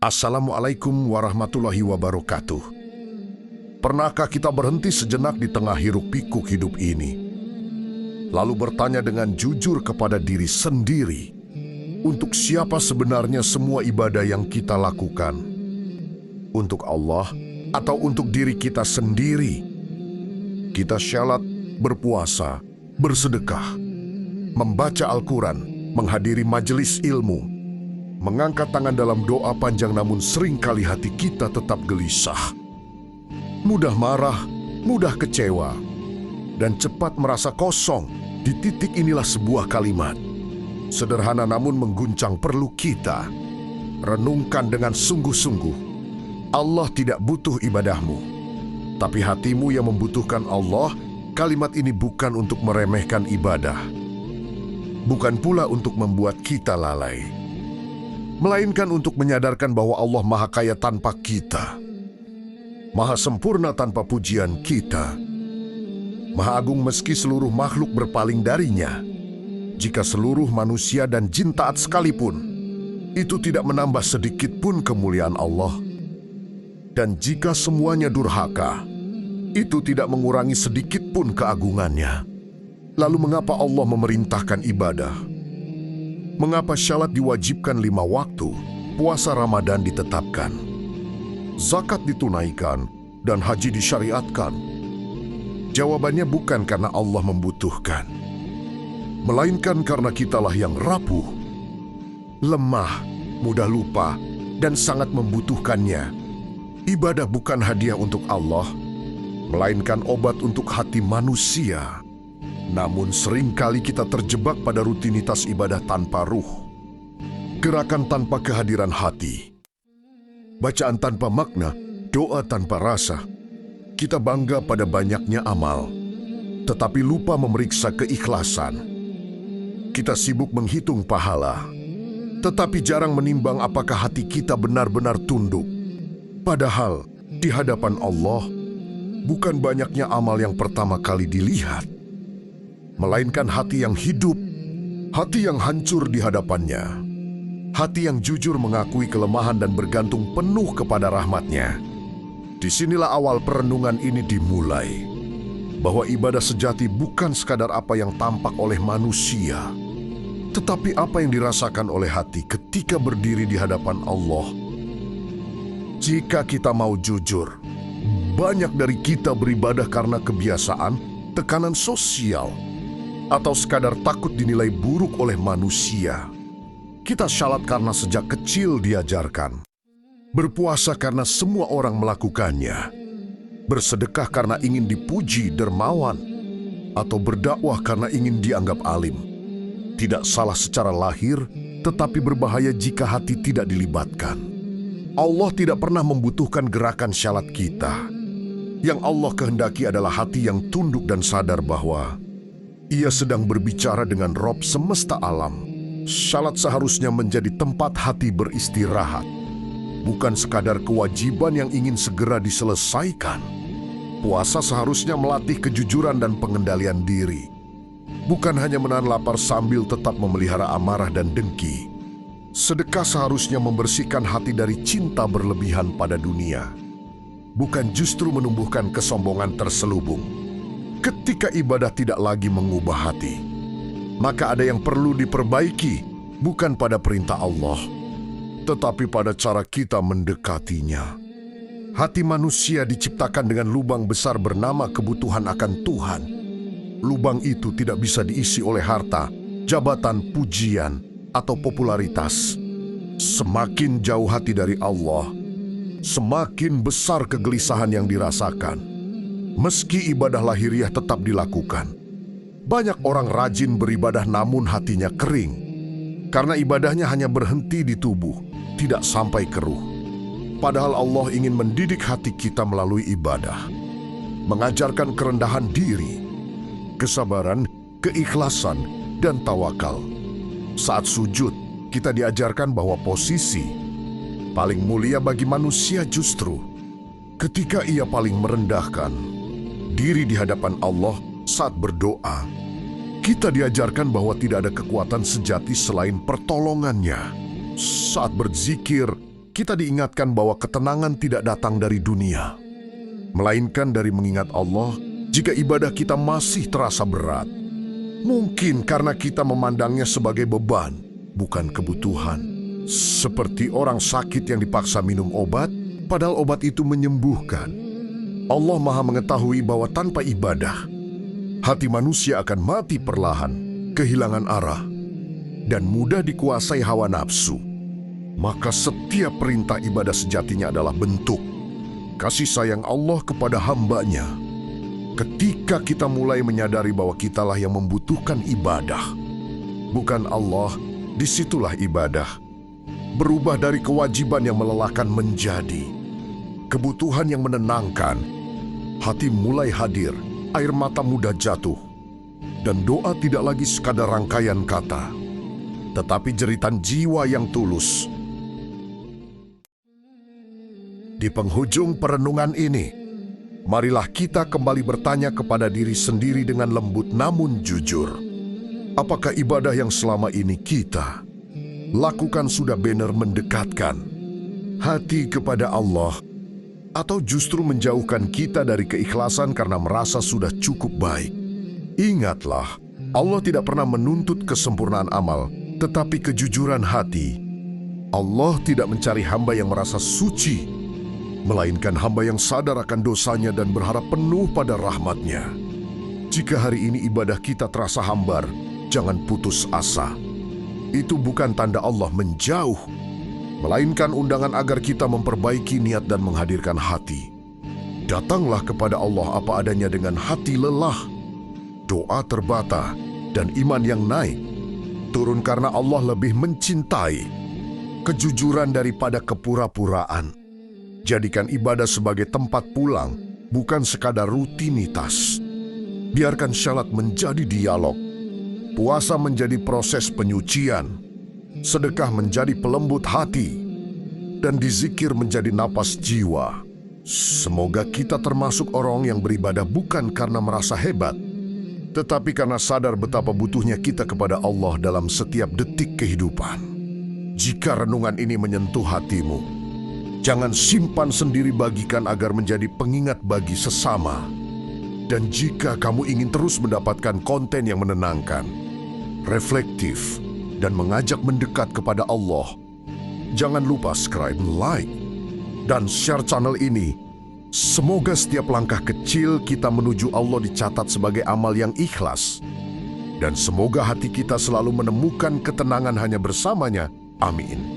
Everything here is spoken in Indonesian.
Assalamualaikum warahmatullahi wabarakatuh. Pernahkah kita berhenti sejenak di tengah hiruk-pikuk hidup ini, lalu bertanya dengan jujur kepada diri sendiri, untuk siapa sebenarnya semua ibadah yang kita lakukan? Untuk Allah atau untuk diri kita sendiri? Kita syalat, berpuasa, bersedekah, membaca Al-Quran, menghadiri majelis ilmu, mengangkat tangan dalam doa panjang, namun seringkali hati kita tetap gelisah. Mudah marah, mudah kecewa, dan cepat merasa kosong. Di titik inilah sebuah kalimat sederhana namun mengguncang perlu kita renungkan dengan sungguh-sungguh. Allah tidak butuh ibadahmu, tapi hatimu yang membutuhkan Allah. Kalimat ini bukan untuk meremehkan ibadah, bukan pula untuk membuat kita lalai, melainkan untuk menyadarkan bahwa Allah Maha Kaya tanpa kita, Maha Sempurna tanpa pujian kita, Maha Agung meski seluruh makhluk berpaling darinya. Jika seluruh manusia dan jin taat sekalipun, itu tidak menambah sedikit pun kemuliaan Allah. Dan jika semuanya durhaka, itu tidak mengurangi sedikit pun keagungannya. Lalu mengapa Allah memerintahkan ibadah? Mengapa syalat diwajibkan 5 waktu, puasa Ramadan ditetapkan, zakat ditunaikan, dan haji disyariatkan? Jawabannya bukan karena Allah membutuhkan, melainkan karena kitalah yang rapuh, lemah, mudah lupa, dan sangat membutuhkannya. Ibadah bukan hadiah untuk Allah, melainkan obat untuk hati manusia. Namun seringkali kita terjebak pada rutinitas ibadah tanpa ruh, gerakan tanpa kehadiran hati, bacaan tanpa makna, doa tanpa rasa. Kita bangga pada banyaknya amal, tetapi lupa memeriksa keikhlasan. Kita sibuk menghitung pahala, tetapi jarang menimbang apakah hati kita benar-benar tunduk. Padahal di hadapan Allah, bukan banyaknya amal yang pertama kali dilihat, melainkan hati yang hidup, hati yang hancur di hadapannya, hati yang jujur mengakui kelemahan dan bergantung penuh kepada rahmat-Nya. Disinilah awal perenungan ini dimulai, bahwa ibadah sejati bukan sekadar apa yang tampak oleh manusia, tetapi apa yang dirasakan oleh hati ketika berdiri di hadapan Allah. Jika kita mau jujur, banyak dari kita beribadah karena kebiasaan, tekanan sosial, atau sekadar takut dinilai buruk oleh manusia. Kita syalat karena sejak kecil diajarkan, berpuasa karena semua orang melakukannya, bersedekah karena ingin dipuji dermawan, atau berdakwah karena ingin dianggap alim. Tidak salah secara lahir, tetapi berbahaya jika hati tidak dilibatkan. Allah tidak pernah membutuhkan gerakan syalat kita. Yang Allah kehendaki adalah hati yang tunduk dan sadar bahwa Ia sedang berbicara dengan Rob semesta alam. Syalat seharusnya menjadi tempat hati beristirahat, bukan sekadar kewajiban yang ingin segera diselesaikan. Puasa seharusnya melatih kejujuran dan pengendalian diri, bukan hanya menahan lapar sambil tetap memelihara amarah dan dengki. Sedekah seharusnya membersihkan hati dari cinta berlebihan pada dunia, bukan justru menumbuhkan kesombongan terselubung. Ketika ibadah tidak lagi mengubah hati, maka ada yang perlu diperbaiki, bukan pada perintah Allah, tetapi pada cara kita mendekatinya. Hati manusia diciptakan dengan lubang besar bernama kebutuhan akan Tuhan. Lubang itu tidak bisa diisi oleh harta, jabatan, pujian, atau popularitas. Semakin jauh hati dari Allah, semakin besar kegelisahan yang dirasakan. Meski ibadah lahiriah tetap dilakukan, banyak orang rajin beribadah namun hatinya kering, karena ibadahnya hanya berhenti di tubuh, tidak sampai ke ruh. Padahal Allah ingin mendidik hati kita melalui ibadah, mengajarkan kerendahan diri, kesabaran, keikhlasan, dan tawakal. Saat sujud, kita diajarkan bahwa posisi paling mulia bagi manusia justru ketika ia paling merendahkan diri di hadapan Allah saat berdoa. Kita diajarkan bahwa tidak ada kekuatan sejati selain pertolongannya. Saat berzikir, kita diingatkan bahwa ketenangan tidak datang dari dunia, melainkan dari mengingat Allah jika ibadah kita masih terasa berat. Mungkin karena kita memandangnya sebagai beban, bukan kebutuhan. Seperti orang sakit yang dipaksa minum obat, padahal obat itu menyembuhkan. Allah Maha mengetahui bahwa tanpa ibadah, hati manusia akan mati perlahan, kehilangan arah, dan mudah dikuasai hawa nafsu. Maka setiap perintah ibadah sejatinya adalah bentuk kasih sayang Allah kepada hamba-Nya. Ketika kita mulai menyadari bahwa kitalah yang membutuhkan ibadah, bukan Allah, disitulah ibadah berubah dari kewajiban yang melelahkan menjadi kebutuhan yang menenangkan. Hati mulai hadir, air mata mudah jatuh, dan doa tidak lagi sekadar rangkaian kata, tetapi jeritan jiwa yang tulus. Di penghujung perenungan ini, marilah kita kembali bertanya kepada diri sendiri dengan lembut namun jujur. Apakah ibadah yang selama ini kita lakukan sudah benar mendekatkan hati kepada Allah, atau justru menjauhkan kita dari keikhlasan karena merasa sudah cukup baik? Ingatlah, Allah tidak pernah menuntut kesempurnaan amal, tetapi kejujuran hati. Allah tidak mencari hamba yang merasa suci, melainkan hamba yang sadar akan dosanya dan berharap penuh pada rahmat-Nya. Jika hari ini ibadah kita terasa hambar, jangan putus asa. Itu bukan tanda Allah menjauh, melainkan undangan agar kita memperbaiki niat dan menghadirkan hati. Datanglah kepada Allah apa adanya dengan hati lelah, doa terbata, dan iman yang naik. Turun karena Allah lebih mencintai kejujuran daripada kepura-puraan. Jadikan ibadah sebagai tempat pulang, bukan sekadar rutinitas. Biarkan syalat menjadi dialog, puasa menjadi proses penyucian, sedekah menjadi pelembut hati, dan dizikir menjadi napas jiwa. Semoga kita termasuk orang yang beribadah bukan karena merasa hebat, tetapi karena sadar betapa butuhnya kita kepada Allah dalam setiap detik kehidupan. Jika renungan ini menyentuh hatimu, jangan simpan sendiri, bagikan agar menjadi pengingat bagi sesama. Dan jika kamu ingin terus mendapatkan konten yang menenangkan, reflektif, dan mengajak mendekat kepada Allah, jangan lupa subscribe, like, dan share channel ini. Semoga setiap langkah kecil kita menuju Allah dicatat sebagai amal yang ikhlas. Dan semoga hati kita selalu menemukan ketenangan hanya bersamanya. Amin.